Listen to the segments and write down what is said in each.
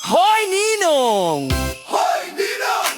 Hoy, Ninong! Hoy, Ninang!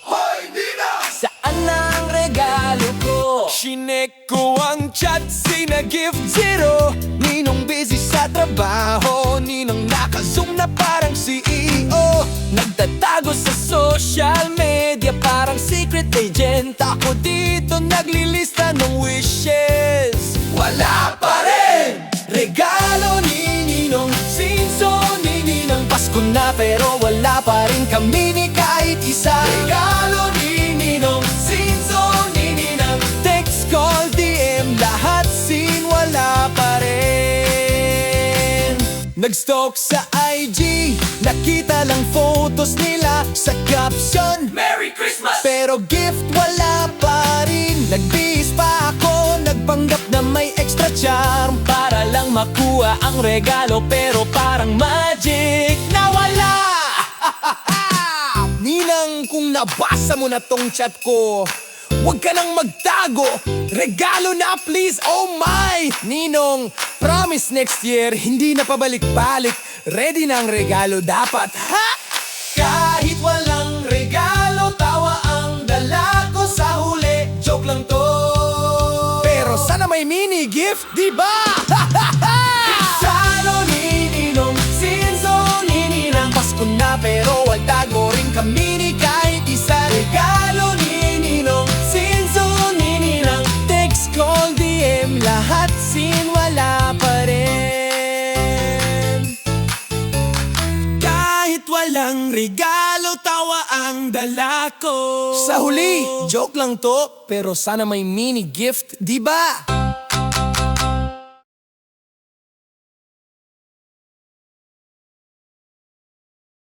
Hoy, Ninang! Saan na ang regalo ko? Chinek ko ang chat, sina-gift zero. Ninong busy sa trabaho, Ninong naka-zoom na parang CEO. Nagtatago sa social media, parang secret agent. Ako dito naglilista ng wishes. Wala pa rin! Regalo ni Ninong, sinso ni Ninang. Pasko na pero wala pa rin kami ni kahit isa. Regalo ni Ninong, sinso ni Ninang. Text, call, DM, lahat sin wala pa rin. Nag-stalk sa IG, nakita lang photos nila sa caption Merry Christmas! pero gift wala pa rin. Nagbihis pa ako, nagpanggap na may extra charm para lang makuha ang regalo, pero parang magic nawala. Ninang, kung nabasa mo na tong chat ko, huwag ka nang magtago. Regalo na please, oh my! Ninong, promise next year hindi na pabalik-balik. Ready na ang regalo dapat, ha? Kahit walang regalo, tawa ang dala ko sa huli. Joke lang to, pero sana may mini gift, di ba? Salo ni Ninong, sinso ni Ninang. Pasko na pero wagtago rin kami ni kahit isa. Regalo ni Ninong, sinso ni Ninang. Text, call, DM, lahat sin wala pa rin. Kahit walang regalo, tawa ang dala ko. Sa huli, joke lang to, pero sana may mini gift, di ba?